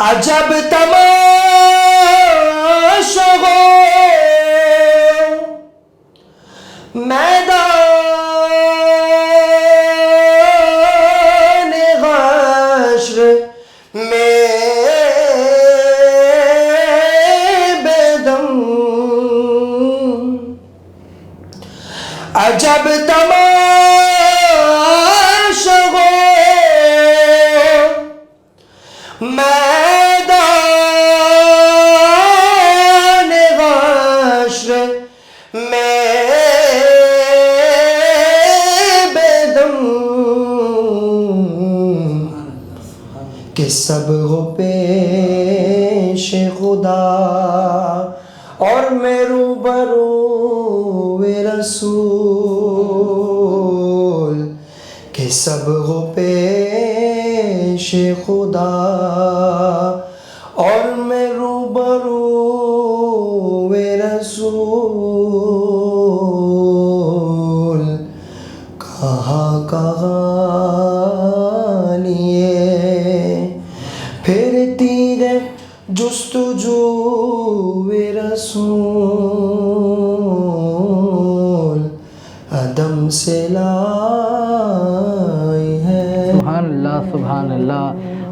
عجب تماشا ہو میدان حشر میں بیدم، عجب تماشا ہو میدان حشر میں بیدم، کہ سب ہو پیش خدا اور میں روبرو رسول، کہ سب ہو پیش خدا اور میں روبرو رسول، کہاں کہاں لیے پھرتی ہے جستجو رسول، عدم سے لائی ہے۔ سبحان اللہ سبحان اللہ،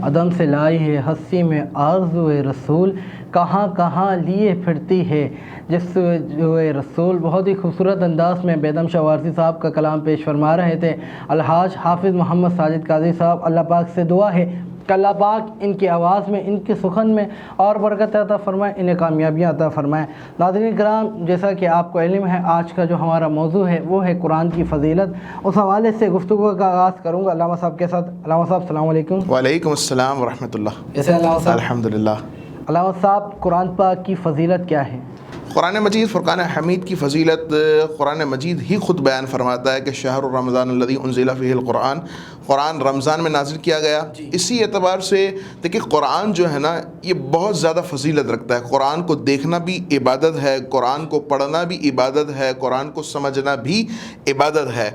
عدم سے لائی ہے ہستی میں آرزو رسول، کہاں کہاں لیے پھرتی ہے جستجو رسول۔ بہت ہی خوبصورت انداز میں بیدم شاہ وارثی صاحب کا کلام پیش فرما رہے تھے الحاج حافظ محمد ساجد قادری صاحب۔ اللہ پاک سے دعا ہے کہ اللہ پاک ان کی آواز میں، ان کے سخن میں اور برکت عطا فرمائے، انہیں کامیابیاں عطا فرمائے۔ ناظرین کرام، جیسا کہ آپ کو علم ہے، آج کا جو ہمارا موضوع ہے وہ ہے قرآن کی فضیلت۔ اس حوالے سے گفتگو کا آغاز کروں گا علامہ صاحب کے ساتھ۔ علامہ صاحب السلام علیکم۔ وعلیکم السلام ورحمۃ اللہ۔ کیسے ہیں علامہ صاحب؟ الحمدللہ۔ علامہ صاحب، قرآن پاک کی فضیلت کیا ہے؟ قرآن مجید فرقان حمید کی فضیلت قرآن مجید ہی خود بیان فرماتا ہے کہ شہر رمضان الذی انزل فیہ القرآن، قرآن رمضان میں نازل کیا گیا۔ اسی اعتبار سے دیکھیں قرآن جو ہے نا یہ بہت زیادہ فضیلت رکھتا ہے۔ قرآن کو دیکھنا بھی عبادت ہے، قرآن کو پڑھنا بھی عبادت ہے، قرآن کو سمجھنا بھی عبادت ہے۔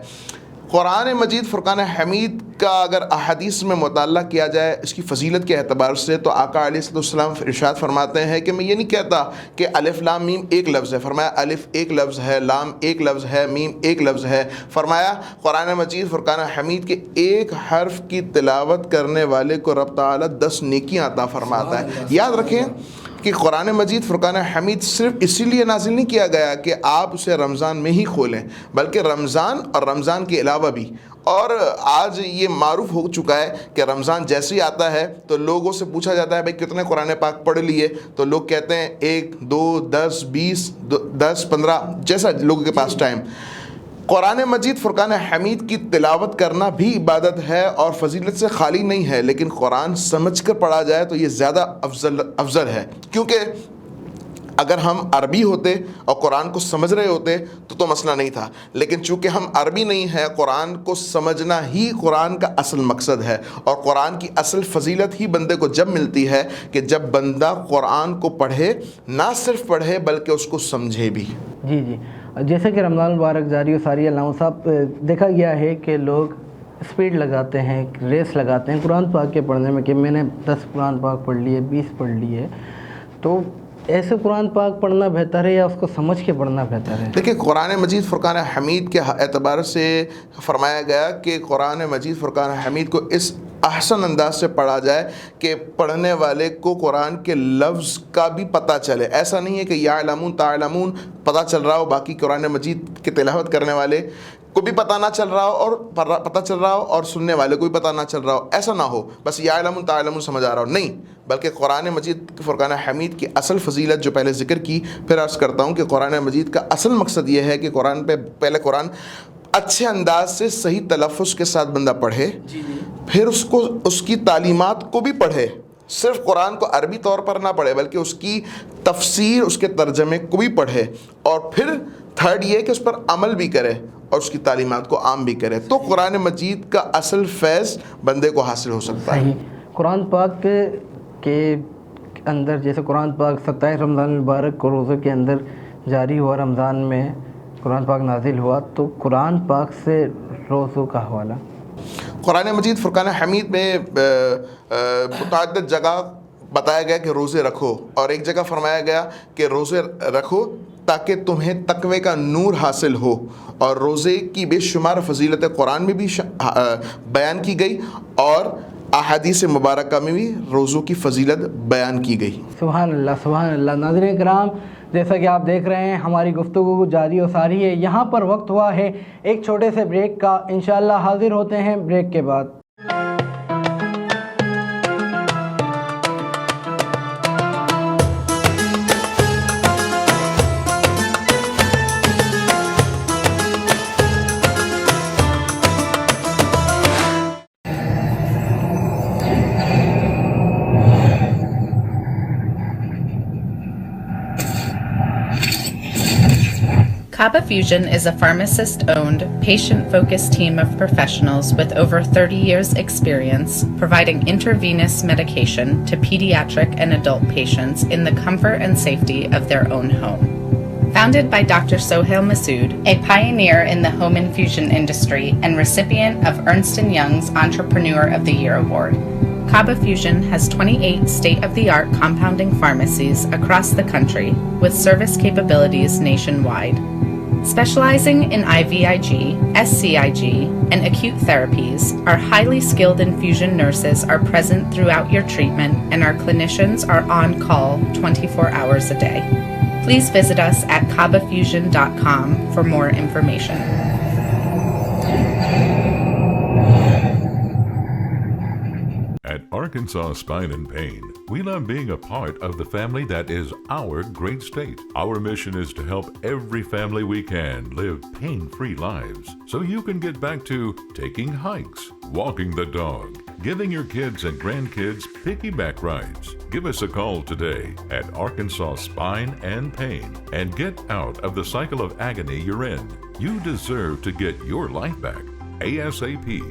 قرآن مجید فرقان حمید کا اگر احادیث میں مطالعہ کیا جائے اس کی فضیلت کے اعتبار سے، تو آقا علیہ السلام ارشاد فرماتے ہیں کہ میں یہ نہیں کہتا کہ الف لام میم ایک لفظ ہے، فرمایا الف ایک لفظ ہے، لام ایک لفظ ہے، میم ایک لفظ ہے۔ فرمایا قرآن مجید فرقان حمید کے ایک حرف کی تلاوت کرنے والے کو رب تعالیٰ 10 نیکیاں عطا فرماتا ہے۔ یاد رکھیں کہ قرآن مجید فرقان حمید صرف اسی لیے نازل نہیں کیا گیا کہ آپ اسے رمضان میں ہی کھولیں، بلکہ رمضان اور رمضان کے علاوہ بھی۔ اور آج یہ معروف ہو چکا ہے کہ رمضان جیسے ہی آتا ہے تو لوگوں سے پوچھا جاتا ہے بھائی کتنے قرآن پاک پڑھ لیے، تو لوگ کہتے ہیں 1 2 10 20 10 15 جیسا لوگوں کے پاس ٹائم۔ قرآن مجید فرقان حمید کی تلاوت کرنا بھی عبادت ہے اور فضیلت سے خالی نہیں ہے، لیکن قرآن سمجھ کر پڑھا جائے تو یہ زیادہ افضل ہے، کیونکہ اگر ہم عربی ہوتے اور قرآن کو سمجھ رہے ہوتے تو مسئلہ نہیں تھا، لیکن چونکہ ہم عربی نہیں ہیں، قرآن کو سمجھنا ہی قرآن کا اصل مقصد ہے۔ اور قرآن کی اصل فضیلت ہی بندے کو جب ملتی ہے کہ جب بندہ قرآن کو پڑھے، نہ صرف پڑھے بلکہ اس کو سمجھے بھی۔ جی جی، جیسے کہ رمضان المبارک جاری و ساری، علامہ صاحب دیکھا گیا ہے کہ لوگ اسپیڈ لگاتے ہیں، ریس لگاتے ہیں قرآن پاک کے پڑھنے میں کہ میں نے 10 قرآن پاک پڑھ لیے، 20 پڑھ لیے، تو ایسے قرآن پاک پڑھنا بہتر ہے یا اس کو سمجھ کے پڑھنا بہتر ہے؟ دیکھیں قرآن مجید فرقان حمید کے اعتبار سے فرمایا گیا کہ قرآن مجید فرقان حمید کو اس احسن انداز سے پڑھا جائے کہ پڑھنے والے کو قرآن کے لفظ کا بھی پتہ چلے۔ ایسا نہیں ہے کہ یعلمون تعلمون پتہ چل رہا ہو، باقی قرآن مجید کی تلاوت کرنے والے کو بھی پتہ نہ چل رہا ہو اور پتہ چل رہا ہو اور سننے والے کو بھی پتہ نہ چل رہا ہو، ایسا نہ ہو بس یعلمون تعلمون سمجھ آ رہا ہو، نہیں، بلکہ قرآن مجید فرقان حمید کی اصل فضیلت جو پہلے ذکر کی، پھر عرض کرتا ہوں کہ قرآن مجید کا اصل مقصد یہ ہے کہ قرآن پہ پہلے قرآن اچھے انداز سے صحیح تلفظ کے ساتھ بندہ پڑھے، پھر اس کی تعلیمات کو بھی پڑھے، صرف قرآن کو عربی طور پر نہ پڑھے بلکہ اس کی تفسیر، اس کے ترجمے کو بھی پڑھے، اور پھر تھرڈ یہ کہ اس پر عمل بھی کرے اور اس کی تعلیمات کو عام بھی کرے، تو قرآن مجید کا اصل فیض بندے کو حاصل ہو سکتا ہے۔ صحیح۔ قرآن پاک کے اندر جیسے قرآن پاک 27 رمضان المبارک کو روزے کے اندر جاری ہوا، رمضان میں قرآن پاک نازل ہوا، تو قرآن پاک سے روزوں کا حوالہ؟ قرآن مجید فرقان حمید میں متعدد جگہ بتایا گیا کہ روزے رکھو، اور ایک جگہ فرمایا گیا کہ روزے رکھو تاکہ تمہیں تقوی کا نور حاصل ہو، اور روزے کی بے شمار فضیلتیں قرآن میں بھی بیان کی گئی اور احادیث مبارکہ میں بھی روزوں کی فضیلت بیان کی گئی۔ سبحان اللہ سبحان اللہ۔ ناظرین کرام، جیسا کہ آپ دیکھ رہے ہیں ہماری گفتگو جاری و ساری ہے، یہاں پر وقت ہوا ہے ایک چھوٹے سے بریک کا، انشاءاللہ حاضر ہوتے ہیں بریک کے بعد۔ Kaba Fusion is a pharmacist-owned, patient-focused team of professionals with over 30 years' experience providing intravenous medication to pediatric and adult patients in the comfort and safety of their own home. Founded by Dr. Sohail Masood, a pioneer in the home infusion industry and recipient of Ernst & Young's Entrepreneur of the Year Award, Kaba Fusion has 28 state-of-the-art compounding pharmacies across the country with service capabilities nationwide. Specializing in IVIG, SCIG, and acute therapies, our highly skilled infusion nurses are present throughout your treatment, and our clinicians are on call 24 hours a day. Please visit us at kabafusion.com for more information. At Arkansas Spine and Pain, we love being a part of the family that is our great state. Our mission is to help every family we can live pain-free lives so you can get back to taking hikes, walking the dog, giving your kids and grandkids piggyback rides. Give us a call today at Arkansas Spine and Pain and get out of the cycle of agony you're in. You deserve to get your life back ASAP.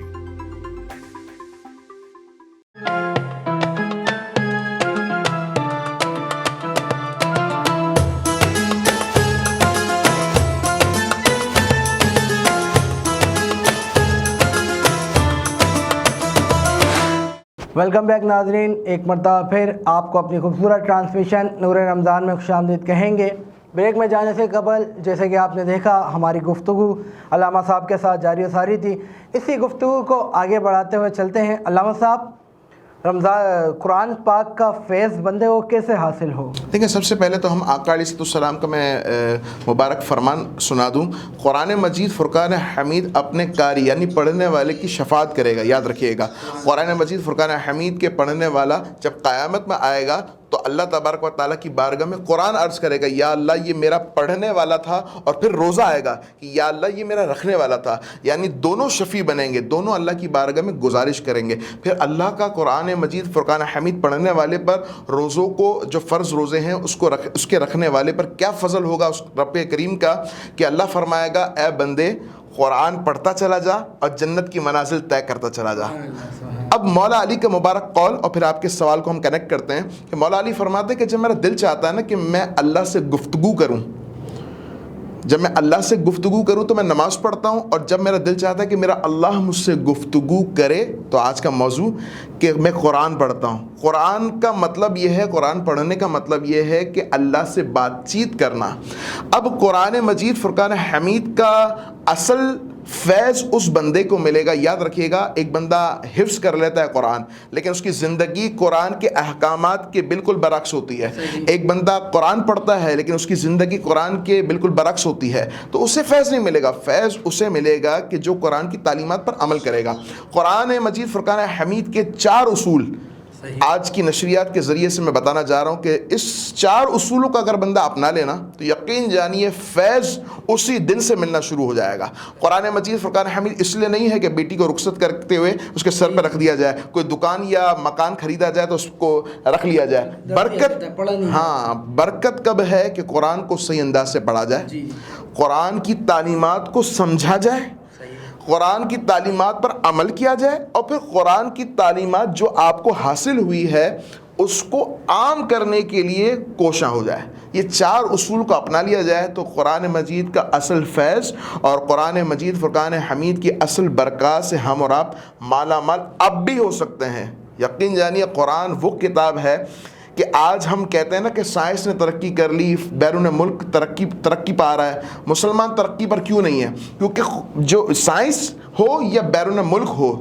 Welcome back ناظرین، ایک مرتبہ پھر آپ کو اپنی خوبصورت transmission نور رمضان میں خوش آمدید کہیں گے۔ بریک میں جانے سے قبل جیسے کہ آپ نے دیکھا ہماری گفتگو علامہ صاحب کے ساتھ جاری و ساری تھی، اسی گفتگو کو آگے بڑھاتے ہوئے چلتے ہیں۔ علامہ صاحب، رمضان قرآن پاک کا فیض بندے کو کیسے حاصل ہو؟ دیکھیں، سب سے پہلے تو ہم آقا علیہ السلام کا میں مبارک فرمان سنا دوں۔ قرآن مجید فرقان حمید اپنے قاری یعنی پڑھنے والے کی شفاعت کرے گا، یاد رکھیے گا۔ قرآن مجید فرقان حمید کے پڑھنے والا جب قیامت میں آئے گا تو اللہ تبارک و تعالیٰ کی بارگاہ میں قرآن عرض کرے گا، یا اللہ یہ میرا پڑھنے والا تھا، اور پھر روزہ آئے گا کہ یا اللہ یہ میرا رکھنے والا تھا، یعنی دونوں شفیع بنیں گے، دونوں اللہ کی بارگاہ میں گزارش کریں گے۔ پھر اللہ کا قرآن مجید فرقان حمید پڑھنے والے پر روزوں کو، جو فرض روزے ہیں اس کے رکھنے والے پر کیا فضل ہوگا اس رب کریم کا، کہ اللہ فرمائے گا اے بندے قرآن پڑھتا چلا جا اور جنت کی منازل طے کرتا چلا جا۔ اب مولا علی کا مبارک قول، اور پھر آپ کے سوال کو ہم کنیکٹ کرتے ہیں کہ مولا علی فرماتے ہیں کہ جب میرا دل چاہتا ہے نا کہ میں اللہ سے گفتگو کروں، جب میں اللہ سے گفتگو کروں تو میں نماز پڑھتا ہوں، اور جب میرا دل چاہتا ہے کہ میرا اللہ مجھ سے گفتگو کرے تو آج کا موضوع کہ میں قرآن پڑھتا ہوں۔ قرآن کا مطلب یہ ہے، قرآن پڑھنے کا مطلب یہ ہے کہ اللہ سے بات چیت کرنا۔ اب قرآن مجید فرقان حمید کا اصل فیض اس بندے کو ملے گا، یاد رکھیے گا، ایک بندہ حفظ کر لیتا ہے قرآن لیکن اس کی زندگی قرآن کے احکامات کے بالکل برعکس ہوتی ہے۔ ایک بندہ قرآن پڑھتا ہے لیکن اس کی زندگی قرآن کے بالکل برعکس ہوتی ہے، تو اسے فیض نہیں ملے گا۔ فیض اسے ملے گا کہ جو قرآن کی تعلیمات پر عمل کرے گا۔ قرآن مجید فرقان حمید کے 4 اصول آج کی نشریات کے ذریعے سے میں بتانا جا رہا ہوں کہ اس 4 اصولوں کا اگر بندہ اپنا لینا تو یقین جانیے فیض اسی دن سے ملنا شروع ہو جائے گا۔ قرآن مجید فرقان حمید اس لیے نہیں ہے کہ بیٹی کو رخصت کرتے ہوئے اس کے سر پہ رکھ دیا جائے، کوئی دکان یا مکان خریدا جائے تو اس کو رکھ لیا جائے۔ برکت، ہاں، برکت کب ہے کہ قرآن کو صحیح انداز سے پڑھا جائے، قرآن کی تعلیمات کو سمجھا جائے، قرآن کی تعلیمات پر عمل کیا جائے، اور پھر قرآن کی تعلیمات جو آپ کو حاصل ہوئی ہے اس کو عام کرنے کے لیے کوشاں ہو جائے۔ یہ 4 اصول کو اپنا لیا جائے تو قرآن مجید کا اصل فیض اور قرآن مجید فرقان حمید کی اصل برکات سے ہم اور آپ مالا مال اب بھی ہو سکتے ہیں، یقین جانیے قرآن وہ کتاب ہے کہ آج ہم کہتے ہیں نا کہ سائنس نے ترقی کر لی، بیرون ملک ترقی پا رہا ہے، مسلمان ترقی پر کیوں نہیں ہے؟ کیونکہ جو سائنس ہو یا بیرون ملک ہو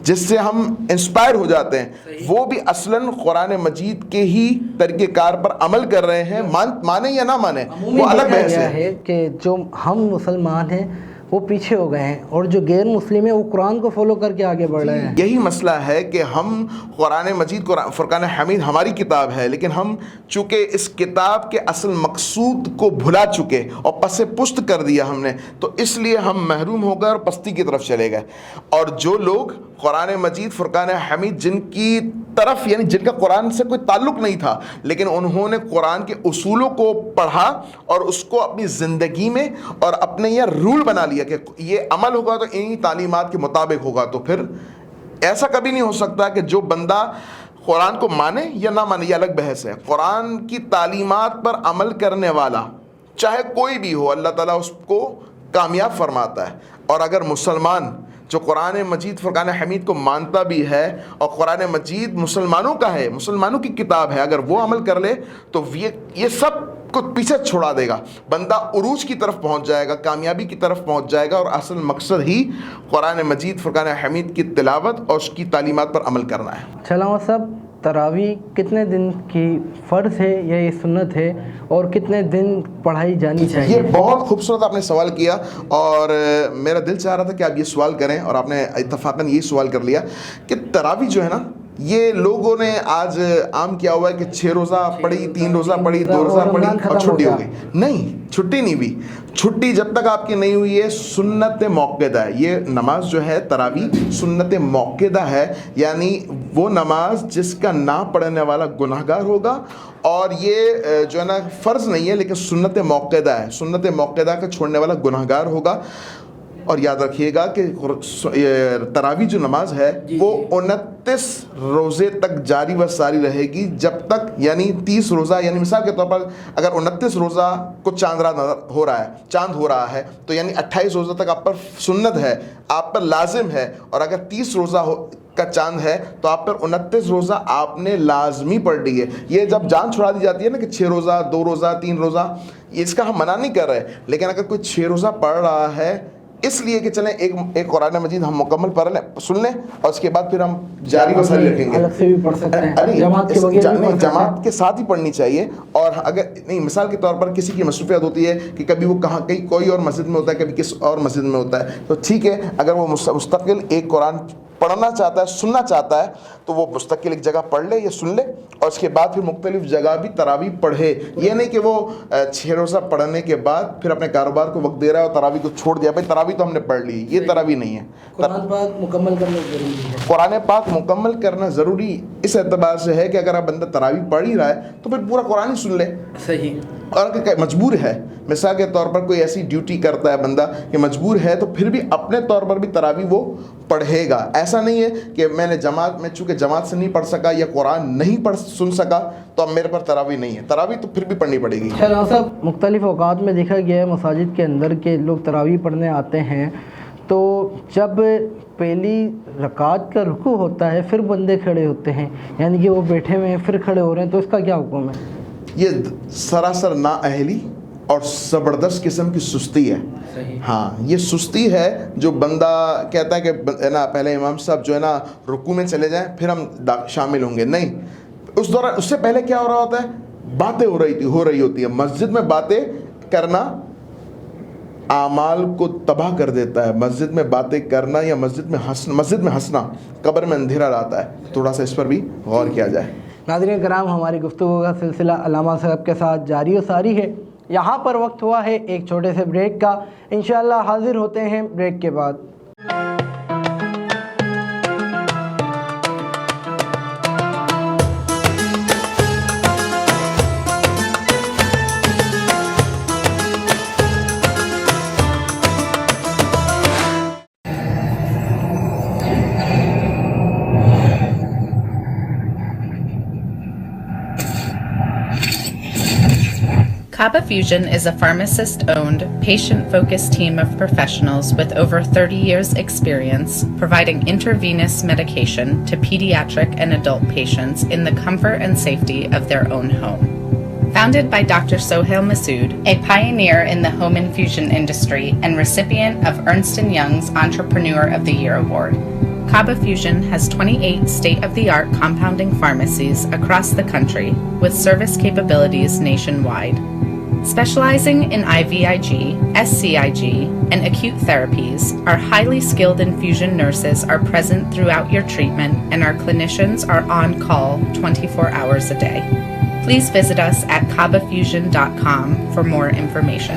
جس سے ہم انسپائر ہو جاتے ہیں، وہ بھی اصلاً قرآن مجید کے ہی طریقہ کار پر عمل کر رہے ہیں، مانیں یا نہ مانیں وہ الگ بحث ہے کہ جو ہم مسلمان ہیں وہ پیچھے ہو گئے ہیں اور جو غیر مسلم ہیں وہ قرآن کو فالو کر کے آگے بڑھ رہے ہیں۔ یہی مسئلہ ہے کہ ہم قرآن مجید فرقان حمید ہماری کتاب ہے، لیکن ہم چونکہ اس کتاب کے اصل مقصود کو بھلا چکے اور پس پشت کر دیا ہم نے، تو اس لیے ہم محروم ہو گئے اور پستی کی طرف چلے گئے۔ اور جو لوگ قرآن مجید فرقان حمید جن کی طرف یعنی جن کا قرآن سے کوئی تعلق نہیں تھا، لیکن انہوں نے قرآن کے اصولوں کو پڑھا اور اس کو اپنی زندگی میں اور اپنے یہ رول بنا لیا کہ یہ عمل ہوگا تو انہی تعلیمات کے مطابق ہوگا، تو پھر ایسا کبھی نہیں ہو سکتا کہ جو بندہ قرآن کو مانے یا نہ مانے، یہ الگ بحث ہے، قرآن کی تعلیمات پر عمل کرنے والا چاہے کوئی بھی ہو اللہ تعالیٰ اس کو کامیاب فرماتا ہے۔ اور اگر مسلمان جو قرآن مجید فرقان حمید کو مانتا بھی ہے اور قرآن مجید مسلمانوں کا ہے، مسلمانوں کی کتاب ہے، اگر وہ عمل کر لے تو یہ سب کو پیچھے چھوڑا دے گا، بندہ عروج کی طرف پہنچ جائے گا، کامیابی کی طرف پہنچ جائے گا، اور اصل مقصد ہی قرآن مجید فرقان حمید کی تلاوت اور اس کی تعلیمات پر عمل کرنا ہے۔ علامہ صاحب، تراویح کتنے دن کی فرض ہے یا یہ سنت ہے اور کتنے دن پڑھائی جانی چاہیے؟ یہ بہت خوبصورت آپ نے سوال کیا، اور میرا دل چاہ رہا تھا کہ آپ یہ سوال کریں، اور آپ نے اتفاقاً یہی سوال کر لیا کہ تراویح جو ہے نا، یہ لوگوں نے آج عام کیا ہوا ہے کہ 6 روزہ پڑھی، 3 روزہ پڑھی، 2 روزہ پڑھی اور چھٹی ہو گئی۔ نہیں، چھٹی نہیں ہوئی۔ چھٹی جب تک آپ کی نہیں ہوئی ہے سنت موقدہ ہے۔ یہ نماز جو ہے تراویح سنت موقدہ ہے، یعنی وہ نماز جس کا نہ پڑھنے والا گناہگار ہوگا، اور یہ جو ہے نا فرض نہیں ہے لیکن سنت موقدہ ہے، سنت موقدہ کا چھوڑنے والا گناہگار ہوگا۔ اور یاد رکھیے گا کہ تراویح جو نماز ہے وہ 29 روزے تک جاری و ساری رہے گی، جب تک یعنی 30 روزہ، یعنی مثال کے طور پر اگر 29 روزہ کو چاند ہو رہا ہے تو یعنی 28 روزہ تک آپ پر سنت ہے، آپ پر لازم ہے، اور اگر 30 روزہ کا چاند ہے تو آپ پر 29 روزہ آپ نے لازمی پڑھ لی ہے۔ یہ جب جان چھڑا دی جاتی ہے نا کہ 6 روزہ 2 روزہ 3 روزہ، اس کا ہم منع نہیں کر رہے، لیکن اگر کوئی 6 روزہ پڑھ رہا ہے اس لیے کہ چلیں ایک قرآن مجید ہم مکمل پڑھ لیں، سن لیں، اور اس کے بعد پھر ہم جاری و ساری رکھیں گے۔ الگ سے بھی پڑھ سکتے ہیں، جماعت کے ساتھ ہی پڑھنی چاہیے۔ اور اگر نہیں، مثال کے طور پر کسی کی مصروفیت ہوتی ہے کہ کبھی وہ کہیں کوئی اور مسجد میں ہوتا ہے، کبھی کس اور مسجد میں ہوتا ہے، تو ٹھیک ہے، اگر وہ مستقل ایک قرآن پڑھنا چاہتا ہے، سننا چاہتا ہے، تو وہ مستقل ایک جگہ پڑھ لے یا سن لے، اور اس کے بعد پھر مختلف جگہ بھی تراویح پڑھے۔ یہ نہیں کہ وہ 6 روزہ پڑھنے کے بعد پھر اپنے کاروبار کو وقت دے رہا ہے اور تراویح کو چھوڑ دیا، بھائی تراویح تو ہم نے پڑھ لی، یہ تراویح نہیں ہے۔ قرآن پاک مکمل کرنا ضروری ہے۔ قرآن پاک مکمل کرنا ضروری اس اعتبار سے ہے کہ اگر آپ بندہ تراویح پڑھ ہی رہا ہے تو پھر پورا قرآن ہی سن لے۔ صحیح۔ اور اگر مجبور ہے، مثال کے طور پر کوئی ایسی ڈیوٹی کرتا ہے بندہ کہ مجبور ہے، تو پھر بھی اپنے طور پر بھی تراویح وہ پڑھے گا۔ ایسا نہیں ہے کہ میں نے جماعت میں چونکہ جماعت سے نہیں پڑھ سکا یا قرآن نہیں سن سکا تو اب میرے پر تراویح نہیں ہے، تراویح تو پھر بھی پڑھنی پڑے گی۔ خیر صاحب، مختلف اوقات میں دیکھا گیا ہے مساجد کے اندر کے لوگ تراویح پڑھنے آتے ہیں، تو جب پہلی رکعت کا رکوع ہوتا ہے پھر بندے کھڑے ہوتے ہیں، یعنی کہ وہ بیٹھے ہوئے ہیں پھر کھڑے ہو رہے ہیں، تو اس کا کیا حکم ہے؟ یہ سراسر نااہلی اور زبردست قسم کی سستی ہے۔ ہاں، یہ سستی ہے جو بندہ کہتا ہے کہ نا پہلے امام صاحب جو ہے نا رکوع میں چلے جائیں پھر ہم شامل ہوں گے۔ نہیں، اس دوران اس سے پہلے کیا ہو رہا ہوتا ہے؟ باتیں ہو رہی ہوتی ہے۔ مسجد میں باتیں کرنا اعمال کو تباہ کر دیتا ہے۔ مسجد میں باتیں کرنا یا مسجد میں ہنسنا قبر میں اندھیرا لاتا ہے۔ تھوڑا سا اس پر بھی غور کیا جائے۔ ناظرین کرام، ہماری گفتگو کا سلسلہ علامہ صاحب کے ساتھ جاری و ساری ہے۔ یہاں پر وقت ہوا ہے ایک چھوٹے سے بریک کا، انشاءاللہ حاضر ہوتے ہیں بریک کے بعد۔ Kaba Fusion is a pharmacist-owned, patient-focused team of professionals with over 30 years' experience providing intravenous medication to pediatric and adult patients in the comfort and safety of their own home. Founded by Dr. Sohail Masood, a pioneer in the home infusion industry and recipient of Ernst & Young's Entrepreneur of the Year Award, Kaba Fusion has 28 state-of-the-art compounding pharmacies across the country with service capabilities nationwide. Specializing in IVIG, SCIG, and acute therapies, our highly skilled infusion nurses are present throughout your treatment and our clinicians are on call 24 hours a day. Please visit us at kabafusion.com for more information.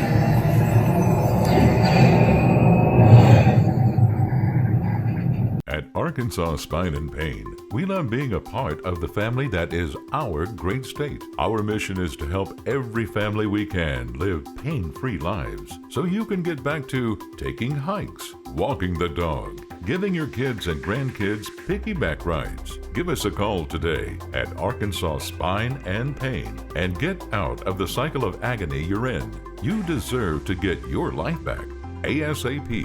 At Arkansas Spine and Pain, we love being a part of the family that is our great state. Our mission is to help every family we can live pain-free lives so you can get back to taking hikes, walking the dog, giving your kids and grandkids piggyback rides. Give us a call today at Arkansas Spine and Pain and get out of the cycle of agony you're in. You deserve to get your life back ASAP.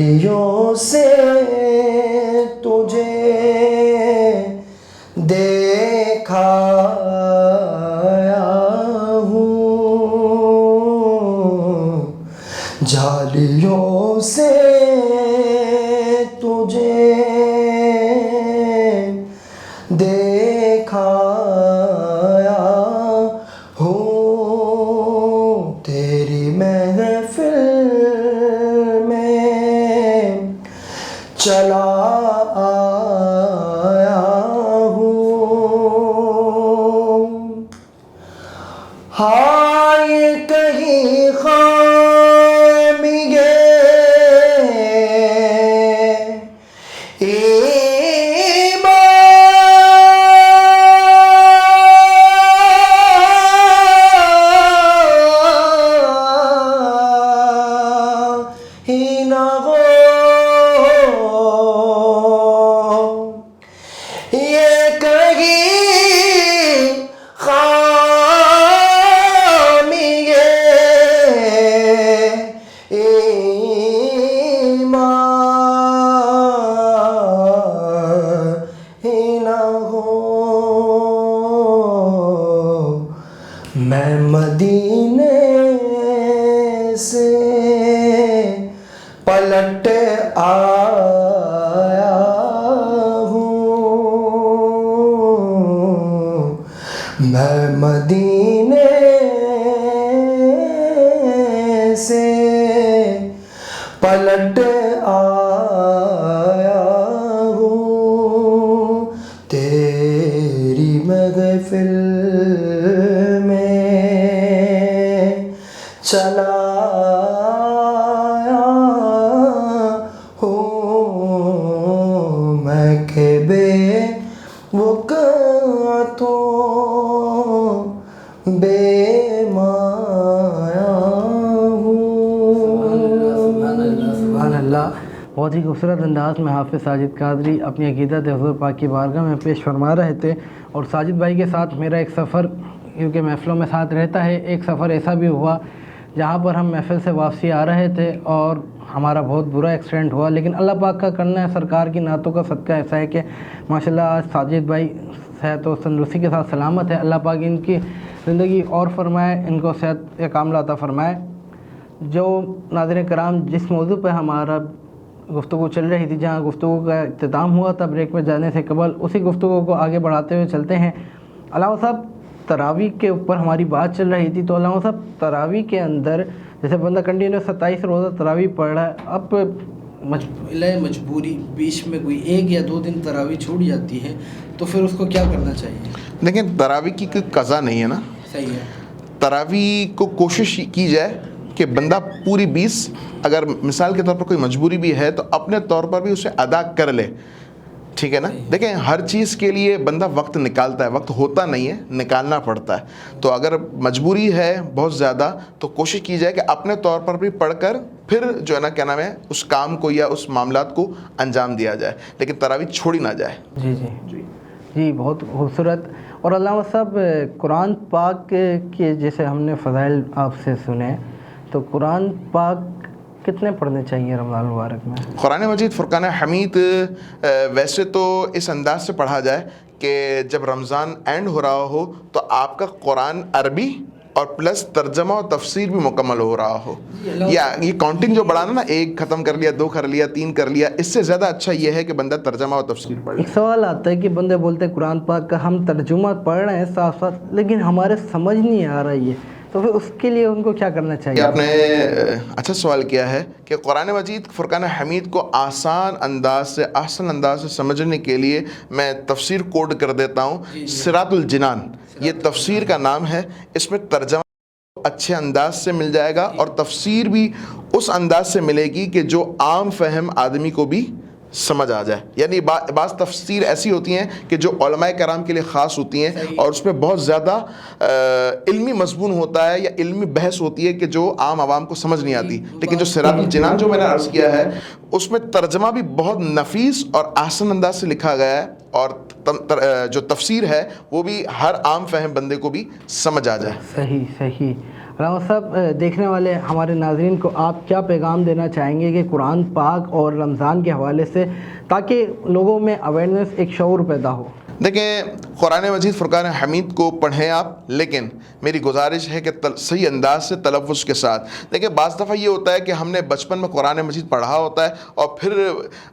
جھالیوں سے تجھے دیکھا ہوں، جھالیوں سے تجھے دیکھا ہوں، تیری محفل میں چلا آیا ہوں، ہائے کہیں خامی میں مدینے سے پلٹ آیا ہوں، میں مدینے سے پلٹ آیا ہوں، تیری محفل چلا آیا ہوں، میں کہ بے وقعتوں بے مایا ہوں۔ سبحان اللہ، بہت ہی خوبصورت انداز میں حافظ ساجد قادری اپنی عقیدت حضور پاک کی بارگاہ میں پیش فرما رہے تھے۔ اور ساجد بھائی کے ساتھ میرا ایک سفر، کیونکہ محفلوں میں ساتھ رہتا ہے، ایک سفر ایسا بھی ہوا جہاں پر ہم محفل سے واپسی آ رہے تھے اور ہمارا بہت برا ایکسیڈنٹ ہوا، لیکن اللہ پاک کا کرنا ہے، سرکار کی نعتوں کا صدقہ ایسا ہے کہ ماشاءاللہ آج ساجد بھائی صحت و تندرستی کے ساتھ سلامت ہے۔ اللہ پاک ان کی زندگی اور فرمائے، ان کو صحت کاملہ عطا فرمائے۔ جو ناظرین کرام، جس موضوع پہ ہمارا گفتگو چل رہی تھی، جہاں گفتگو کا اختتام ہوا تھا بریک میں جانے سے قبل، اسی گفتگو کو آگے بڑھاتے ہوئے چلتے ہیں۔ علامہ صاحب، تراویح کے اوپر ہماری بات چل رہی تھی، تو علامہ صاحب تراویح کے اندر جیسے بندہ کنٹینیو 27 روزہ تراویح پڑھ رہا ہے، اب مجبوری بیچ میں کوئی 1 یا 2 دن تراویح چھوٹ جاتی ہے، تو پھر اس کو کیا کرنا چاہیے؟ لیکن تراویح کی کوئی قضا نہیں ہے نا، صحیح ہے، تراویح کو کوشش کی جائے کہ بندہ پوری 20، اگر مثال کے طور پر کوئی مجبوری بھی ہے تو اپنے طور پر بھی اسے ادا کر لے، ٹھیک ہے نا۔ دیکھیں، ہر چیز کے لیے بندہ وقت نکالتا ہے، وقت ہوتا نہیں ہے، نکالنا پڑتا ہے۔ تو اگر مجبوری ہے بہت زیادہ تو کوشش کی جائے کہ اپنے طور پر بھی پڑھ کر پھر جو ہے نا کیا نام ہے اس کام کو یا اس معاملات کو انجام دیا جائے، لیکن تراویح چھوڑی نہ جائے۔ جی بہت خوبصورت۔ اور علامہ صاحب، قرآن پاک کے جیسے ہم نے فضائل آپ سے سنے، تو قرآن پاک کتنے پڑھنے چاہیے رمضان المبارک میں؟ قرآن مجید فرقان حمید ویسے تو اس انداز سے پڑھا جائے کہ جب رمضان اینڈ ہو رہا ہو تو آپ کا قرآن عربی اور پلس ترجمہ اور تفسیر بھی مکمل ہو رہا ہو، یا یہ کاؤنٹنگ جو بڑھانا نا، 1 ختم کر لیا، 2 کر لیا، 3 کر لیا، اس سے زیادہ اچھا یہ ہے کہ بندہ ترجمہ اور تفسیر پڑھ لے۔ ایک سوال آتا ہے کہ بندے بولتے ہیں قرآن پاک کا ہم ترجمہ پڑھ رہے ہیں ساتھ ساتھ، لیکن ہمارے سمجھ نہیں آ رہا یہ، تو پھر اس کے لیے ان کو کیا کرنا چاہیے؟ آپ نے اچھا سوال کیا ہے کہ قرآن مجید فرقان حمید کو آسان انداز سے، احسن انداز سے سمجھنے کے لیے میں تفسیر کوڈ کر دیتا ہوں۔ صراط الجنان یہ تفسیر کا نام ہے، اس میں ترجمہ اچھے انداز سے مل جائے گا اور تفسیر بھی اس انداز سے ملے گی کہ جو عام فہم آدمی کو بھی سمجھ آ جائے۔ یعنی بعض تفسیر ایسی ہوتی ہیں کہ جو علماء کرام کے لیے خاص ہوتی ہیں اور اس میں بہت زیادہ علمی مضمون ہوتا ہے یا علمی بحث ہوتی ہے کہ جو عام عوام کو سمجھ نہیں آتی، لیکن جو صراط الجنان جو میں نے عرض کیا ہے اس میں ترجمہ بھی بہت نفیس اور آسان انداز سے لکھا گیا ہے، اور جو تفسیر ہے وہ بھی ہر عام فہم بندے کو بھی سمجھ آ جائے۔ صحیح۔ علامہ صاحب، دیکھنے والے ہمارے ناظرین کو آپ کیا پیغام دینا چاہیں گے کہ قرآن پاک اور رمضان کے حوالے سے، تاکہ لوگوں میں اویئرنیس، ایک شعور پیدا ہو؟ دیکھیں، قرآن مجید فرقان حمید کو پڑھیں آپ، لیکن میری گزارش ہے کہ صحیح انداز سے تلفظ کے ساتھ. دیکھیں، بعض دفعہ یہ ہوتا ہے کہ ہم نے بچپن میں قرآن مجید پڑھا ہوتا ہے اور پھر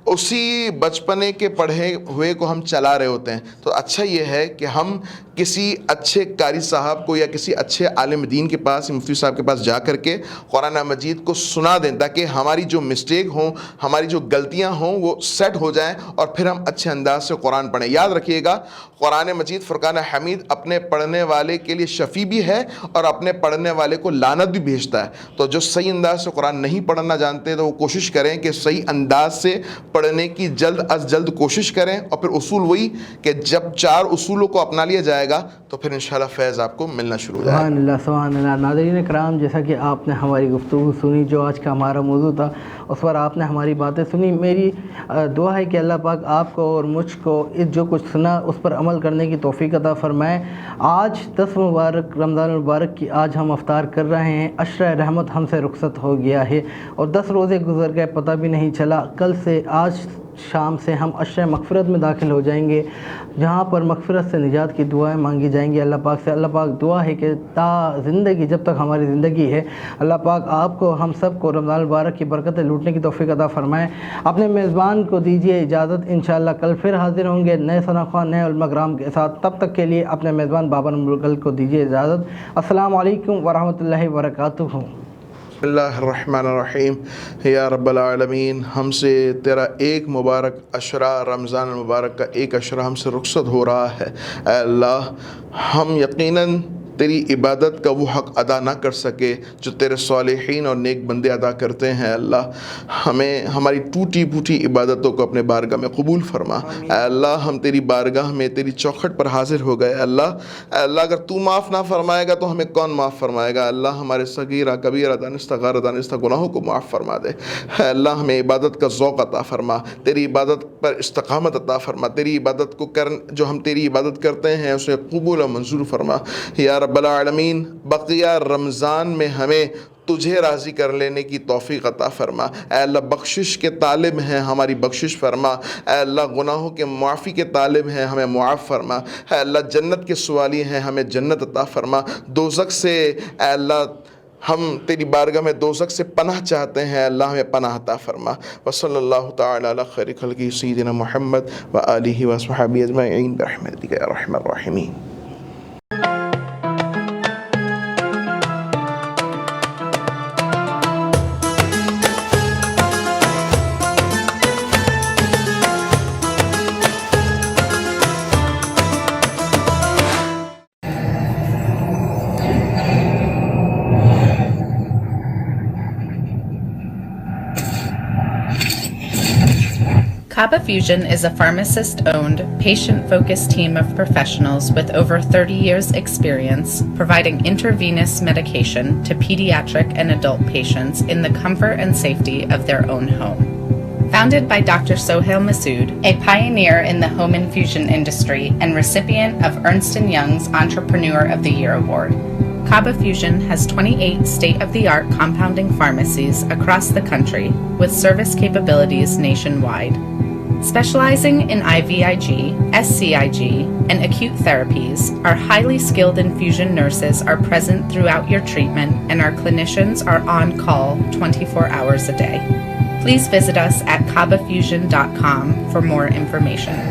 اسی بچپنے کے پڑھے ہوئے کو ہم چلا رہے ہوتے ہیں. تو اچھا یہ ہے کہ ہم کسی اچھے قاری صاحب کو یا کسی اچھے عالم دین کے پاس، مفتی صاحب کے پاس جا کر کے قرآن مجید کو سنا دیں، تاکہ ہماری جو مسٹیک ہوں، ہماری جو غلطیاں ہوں، وہ سیٹ ہو جائیں اور پھر ہم اچھے انداز سے قرآن پڑھیں. یاد رکھیے گا، قرآن مجید فرقان حمید اپنے پڑھنے والے کے لیے شفیع بھی ہے اور اپنے پڑھنے والے کو لعنت بھی بھیجتا ہے. تو جو صحیح انداز سے قرآن نہیں پڑھنا جانتے تو وہ کوشش کریں کہ صحیح انداز سے پڑھنے کی جلد از جلد کوشش کریں. اور پھر اصول وہی کہ جب 4 اصولوں کو اپنا لیا جائے گا تو پھر انشاءاللہ فیض آپ کو ملنا شروع ہو جائے گا. سبحان اللہ، سبحان اللہ. ناظرین کرام، جیسا کہ آپ نے ہماری گفتگو سنی، جو آج کا ہمارا موضوع تھا اس پر آپ نے ہماری باتیں سنی. میری دعا ہے کہ اللہ پاک آپ کو اور مجھ کو جو کچھ سنا اس پر عمل کرنے کی توفیق عطا فرمائے. آج 10 مبارک رمضان المبارک کی آج ہم افطار کر رہے ہیں. عشرہ رحمت ہم سے رخصت ہو گیا ہے اور 10 روزے گزر گئے، پتہ بھی نہیں چلا. کل سے، آج شام سے ہم عشرہ مغفرت میں داخل ہو جائیں گے، جہاں پر مغفرت سے نجات کی دعائیں مانگی جائیں گی اللہ پاک سے. اللہ پاک دعا ہے کہ تا زندگی، جب تک ہماری زندگی ہے، اللہ پاک آپ کو، ہم سب کو رمضان المبارک کی برکتیں لوٹنے کی توفیق عطا فرمائے. اپنے میزبان کو دیجیے اجازت، انشاءاللہ کل پھر حاضر ہوں گے نئے ثناء، نئے علماء کرام کے ساتھ. تب تک کے لیے اپنے میزبان بابا نمبر کو دیجیے اجازت. السلام علیکم ورحمۃ اللہ وبرکاتہ. بسم اللہ الرحمن الرحیم. یا رب العالمین، ہم سے تیرا ایک مبارک عشرہ رمضان المبارک کا ایک عشرہ ہم سے رخصت ہو رہا ہے. اے اللہ، ہم یقیناً تیری عبادت کا وہ حق ادا نہ کر سکے جو تیرے صالحین اور نیک بندے ادا کرتے ہیں. اللہ، ہمیں ہماری ٹوٹی پھوٹی عبادتوں کو اپنے بارگاہ میں قبول فرما. اے اللہ، ہم تیری بارگاہ میں تیری چوکھٹ پر حاضر ہو گئے. اے اللہ، اگر تو معاف نہ فرمائے گا تو ہمیں کون معاف فرمائے گا؟ اللہ، ہمارے صغیرہ کبیرہ دانستہ غیر دانستہ گناہوں کو معاف فرما دے. اے اللہ، ہمیں عبادت کا ذوق عطا فرما، تیری عبادت پر استقامت عطا فرما. تیری عبادت کو جو ہم تیری عبادت کرتے ہیں اسے قبول و منظور فرما. یا رب العالمین، بقیہ رمضان میں ہمیں تجھے راضی کر لینے کی توفیق عطا فرما. اے اللہ، بخشش کے طالب ہیں، ہماری بخشش فرما. اے اللہ، گناہوں کے معافی کے طالب ہیں، ہمیں معاف فرما. اے اللہ، جنت کے سوالی ہیں، ہمیں جنت عطا فرما. دوزخ سے اے اللہ، ہم تیری بارگاہ میں دوزخ سے پناہ چاہتے ہیں. اللہ، ہمیں پناہ عطا فرما. وصلی اللہ تعالی علی خیر خلقہ سیدنا محمد وآلہ وصحبہ اجمعین برحمتک یا ارحم الراحمین. Kaba Fusion is a pharmacist-owned, patient-focused team of professionals with over 30 years' experience providing intravenous medication to pediatric and adult patients in the comfort and safety of their own home. Founded by Dr. Sohail Masood, a pioneer in the home infusion industry and recipient of Ernst & Young's Entrepreneur of the Year Award, Kaba Fusion has 28 state-of-the-art compounding pharmacies across the country with service capabilities nationwide. Specializing in IVIG, SCIG, and acute therapies, our highly skilled infusion nurses are present throughout your treatment and our clinicians are on call 24 hours a day. Please visit us at kabafusion.com for more information.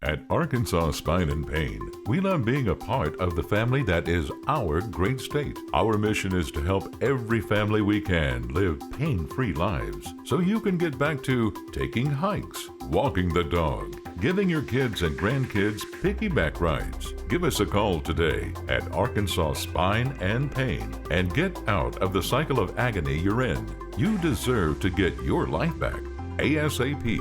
At Arkansas Spine and Pain, we love being a part of the family that is our great state. Our mission is to help every family we can live pain-free lives so you can get back to taking hikes, walking the dog, giving your kids and grandkids piggyback rides. Give us a call today at Arkansas Spine and Pain and get out of the cycle of agony you're in. You deserve to get your life back ASAP.